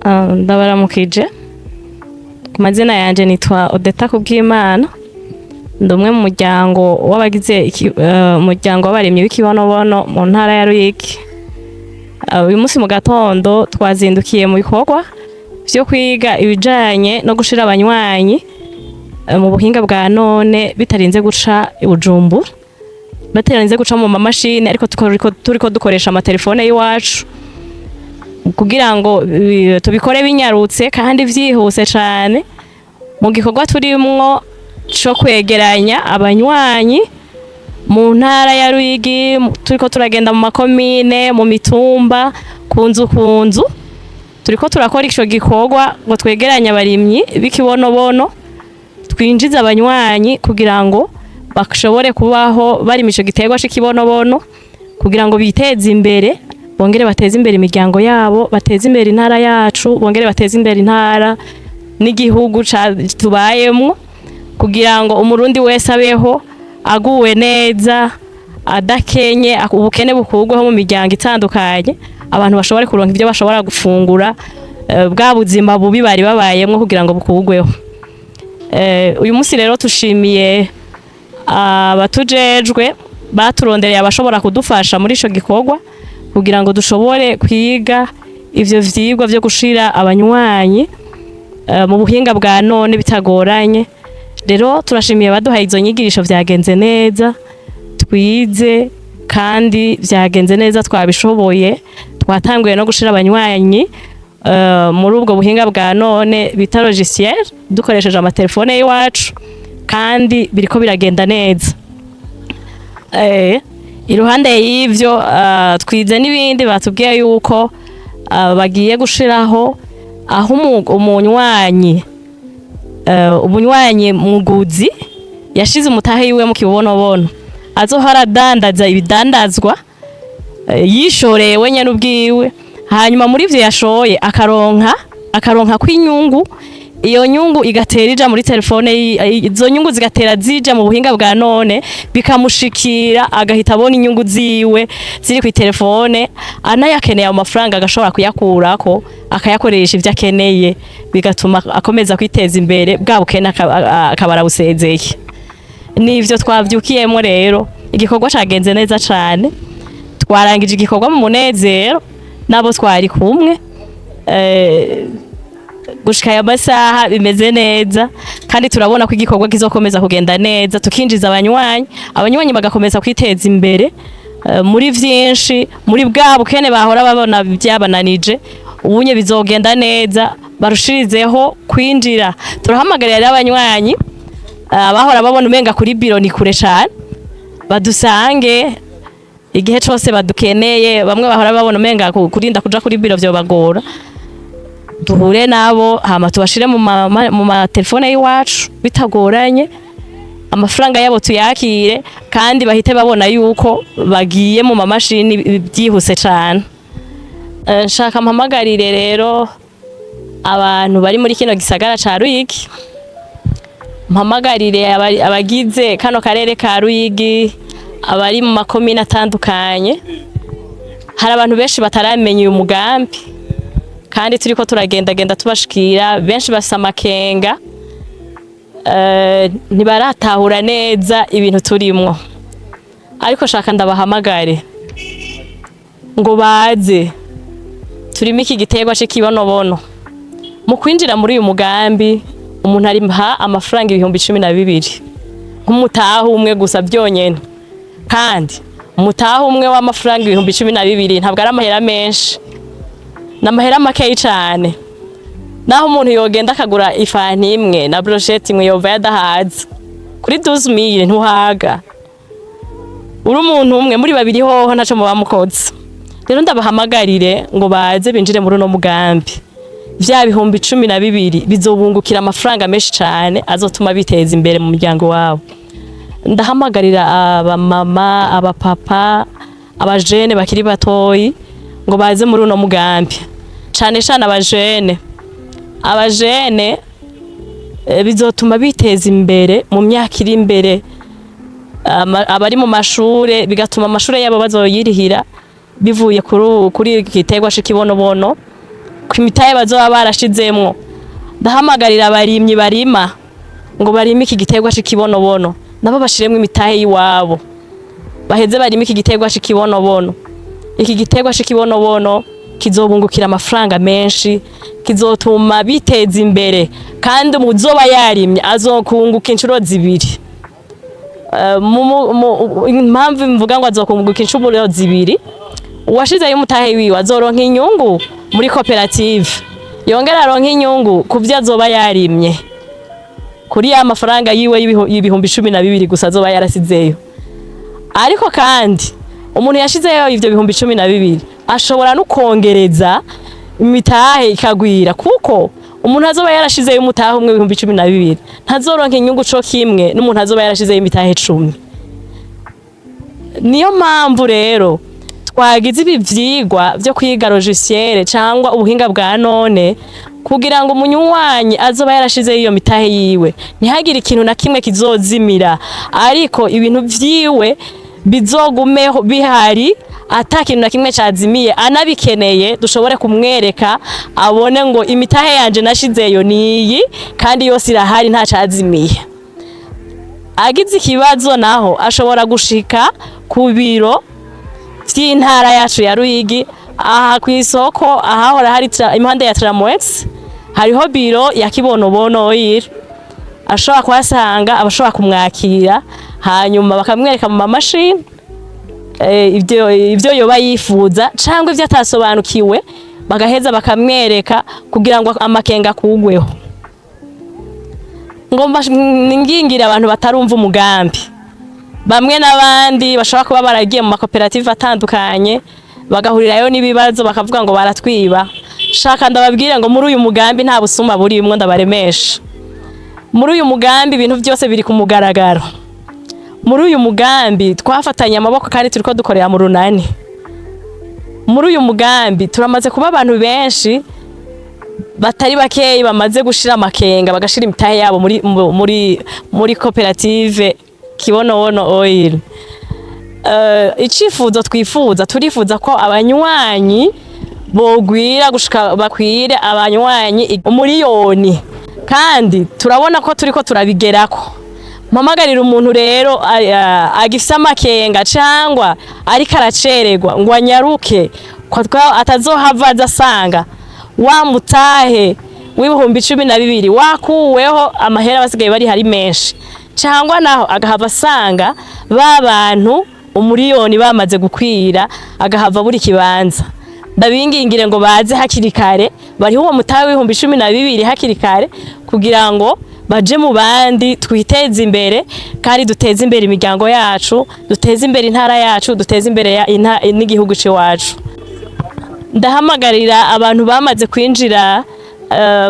Ndabaramukije. Ku mazina yanje nitwa Odeta Kubwimana. Ndumwe mu muryango w'abagize umuryango w'abaremyi w'ikibonobono mu ntara ya Ruyigi. Uyu munsi mu gatondo twazindukiye mu bikorwa byo kwiga ibijanye no gushira abanywanyi mu buhinga bwa none bitarinze guca Bujumbura, batarinze guca mu mamashini, ariko turiko dukoresha amatelefone y'iwacu kugira ngo tubikore binyarutse kandi vyihuse cyane mu gikorwa turimwo cyo kwegeranya abanywanyi mu ntara ya Ruyigi. Turiko turagenda mu makomine, mu mitumba, kunzu turiko turakora ico gikorwa ngo twegeranya abarimyi b'ikibonobono, twinjiza abanywanyi kugira ngo bashobore kubaho bari mico giterwa c'ikibonobono, kugira ngo biteze imbere, bongere bateze imbere imiryango yabo, bateze imbere intara yacu, bongere bateze imbere intara n'igihugu tubayemwo, kugira ngo umurundi wese abeho aguwe neza, adakenye, ubukene bukurweho mu miryango itandukanye, abantu bashobore kuronka ibyo bashobora gufungura, bwa buzima bubi bari babayemwo kugira ngo bukurweho. Uyu munsi rero tushimiye abatujejwe baturondereye abashobora kudufasha muri ico gikorwa kugira ngo dushobore kwiga ivyo vyigwa vyo gushira abanywanyi mu buhinga bwa none bitagoranye. Rero turashimiye baduhaye izo nyigisho, vyagenze neza, twize kandi vyagenze neza, twabishoboye. Twatanguye no gushira abanywanyi muri ubwo buhinga bwa none bita logiciel dukoresheje amatelefone y'iwacu, kandi biriko biragenda neza. Iruhande y'ivyo twize n'ibindi, batubwiye yuko bagiye gushiraho aho umunywanyi muguzi yashize umutahe yiwe mu kibonobono azohora adandaza ibidandazwa yishoreye wenyene ubwiwe, hanyuma muri ivyo yashoye akaronka kw'inyungu. Iyo nyungu igatera ija muri telefone, izo nyungu zigatera zija mu buhinga bwa none, bikamushikira agahita abona inyungu ziwe ziri ku telefone, anayakeneye amafaranga agashobora kuyakurako akayakoresha ivyo akeneye, bigatuma akomeza kwiteza imbere, bwa bukene akabara busezeye. Nivyo twavyukiyemo rero, igikorwa cagenze neza cane, twarangije igikorwa mu munezero nabo twari kumwe. Gushika ya masaha bimeze neza, kandi turabona ko igikorwa kizokomeza kugenda neza, tukinjiza abanywanyi bagakomeza kwiteza imbere muri vyinshi, muri bwa bukene bahora babona byabananije, ubunye bizogenda neza, barushirizeho kwinjira. Turahamagarira abanywanyi bahora babona umenga kuri biro ni kure cyane, badusange igihe cyose badukeneye. Bamwe bahora babona umenga kurinda kuja kuri biro vyo bagora, duhure nabo hama tubashire mu matelefone y'iwacu bitagoranye, amafaranga yabo tuyakire, kandi bahite babona yuko bagiye mu mamashini byihuse cyane. Nshaka mpamagarire rero abantu bari muri kino gisagara ca Ruyigi, mpamagarire abagize kano karere ka Ruyigi, abari mu makomine atandukanye. Hari abantu benshi bataramenya uyu mugambi, kandi turiko turagendagenda tubashikira, benshi basa amakenga, ntibaratahura neza ibintu turimwo, ariko shaka ndabahamagare ngo baze. Turimo iki giterwa c'ikibonobono, mu kwinjira muri uyu mugambi umuntu arimha amafaranga 12,000 nk'umutaha umwe gusa byonyene, kandi umutaha umwe w'amafaranga 12,000 ntabwo ari amahera menshi, n'amahera makeyi cyane. Naho umuntu yogenda akagura ifani imwe na brochette imwe yova yadahaza kuri 12,000 ntuhaga. Uri umuntu umwe muri babiri hoho ntaco muba mukoze. Rero ndabahamagarire ngo baze binjire muri uno mugambi. Vya 12,000 bizobungukira amafaranga menshi cyane, azotuma biteza imbere mu muryango wabo. Ndahamagarira abamama, abapapa, abajene bakiri batoyi ngo baze muri uno mugambi, cane abajene bizotuma biteza imbere mu myaka iri imbere. Abari mu mashure bigatuma amashure yabo bazoyirihira bivuye kuri igiterwa c'ikibonobono, ku mitahe bazoba barashizemwo. Ndahamagarira abarimyi barima ngo barime iki gitegwa cy'ikibonobono nabo bashiremwe imitahe yiwabo, baheze barime iki gitegwa cy'ikibonobono. Iki gitegwa cy'ikibonobono kizobungukira amafaranga menshi, kizotuma biteza imbere, kandi umuzoba yarimye azokunguka inshuro zibiri. Impamvu mvuga ngo azokunguka inshuro zibiri, uwashizeyo umutahe wiwe azoronka inyungu muri koperative, yongera aronka inyungu kuvyo azoba yarimye, kuri ya mafaranga yiwe y'ibihumbi 12 gusa azoba yarasizeyo. Ariko kandi umuntu yashizeyo ivyo bihumbi 12 ashobora no kongereza imitahe ikagwira, kuko umuntu azoba yarashizeyo umutahe umwe ibihumbi 12 ntazoronka inyungu co kimwe n'umuntu azoba yarashizeyo imitahe 10. Niyo mpamvu rero twagize ibi vyigwa vyo kwiga logiciel cyangwa ubuhinga bwa none, kugira ngo umunywanyi azoba yarashizeyo iyo mitahe yiwe ntihagire ikintu na kimwe kizozimira, ariko ibintu vyiwe bizogumeho bihari, ata kintu na kimwe cyazimiye. Anabikeneye dushobore kumwereka abone ngo imitahe yanje nashizeyo niyi kandi yose irahari nta cyazimiye. Agize ikibazo naho ashobora gushika ku biro vy'intara yacu ya Ruyigi, aha ku isoko ahahora hari impande ya Tramwex hariho biro ya Kibonobono oil, ashobora kuhasanga abashobora kumwakira, hanyuma bakamwereka mu mashini ivyo yoba yifuza cyangwa ivyo atasobanukiwe, bagaheza bakamwereka kugira ngo amakenga kugweho. Ngomba ningingira abantu batarumva umugambi, bamwe n'abandi bashobora kuba baragiye mu makoperative atandukanye bagahurirayo n'ibibazo bakavuga ngo baratwiba. Shaka ndababwira ngo muri uyu mugambi nta busuma burimwo, ndabaremesha. Muri uyu mugambi ibintu byose biri ku mugaragaro. Muri uyu mugambi twafatanya amaboko kandi turiko dukorera mu runani. Muri uyu mugambi turamaze kuba abantu benshi batari bakeyi bamaze gushira amakenga bagashira imitahe yabo muri koperative Kibonobono oil. Icifuzo twifuza, turifuza ko abanywanyi bogwira gushika bakwire abanywanyi 1,000,000, kandi turabona ko turiko turabigerako. Mpamagarira umuntu rero agifisa amakenga cyangwa ariko aracererwa ngo anyaruke, ko atazohava asanga wa mutahe w'ibihumbi 12 wakuweho amahera basigaye bari hari menshi, cyangwa naho agahava asanga babantu 1,000,000 bamaze gukwira, agahava buri kibanza. Ndabingingire ngo baze hakiri kare, bari uwo mutahe w'ibihumbi 12 hakiri kare, kugira ngo baje mu bandi twiteze imbere, kandi duteze imbere imiryango yacu, duteze imbere intara yacu, duteze imbere n'igihugu cyacu. Ndahamagarira abantu bamaze kwinjira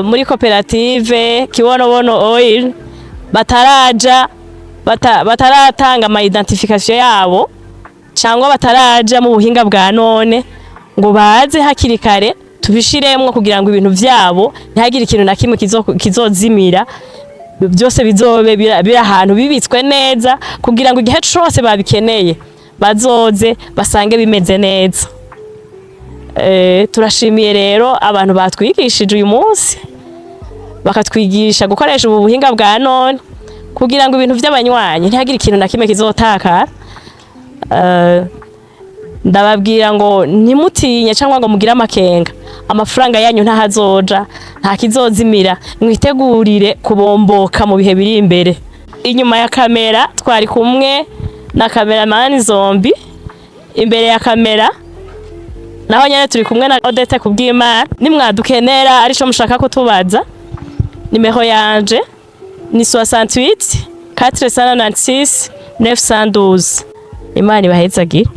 muri koperative Kibonobono oil bataratanga ama identification yabo cyangwa bataraja mu buhinga bwa none, ngo baze hakiri kare tubishiremwo kugira ngo ibintu vyabo ntihagire ikintu na kimwe kizozimira, byose bizobe biri ahantu bibitswe neza, kugira ngo igihe cyose babikeneye bazoze basange bimeze neza. Turashimiye rero abantu batwigishije uyu munsi, bakatwigisha gukoresha ubu buhinga bwa none kugira ngo ibintu by'abanywanyi ntihagire ikintu na kimwe kizotakara. Ndababwira ngo ntimutinye cyangwa ngo mugire amakenga, amafaranga yanyu ntahazoja, nta kizozimira, mwitegurire kubomboka mu bihe biri imbere. Inyuma ya kamera twari kumwe na cameraman Zombi, imbere ya kamera naho nyene turi kumwe na Odette Kubwimana. Nimwadukenera arico mushaka kutubaza, nimero yanje ni 68 496 912. Imana ibahezagire.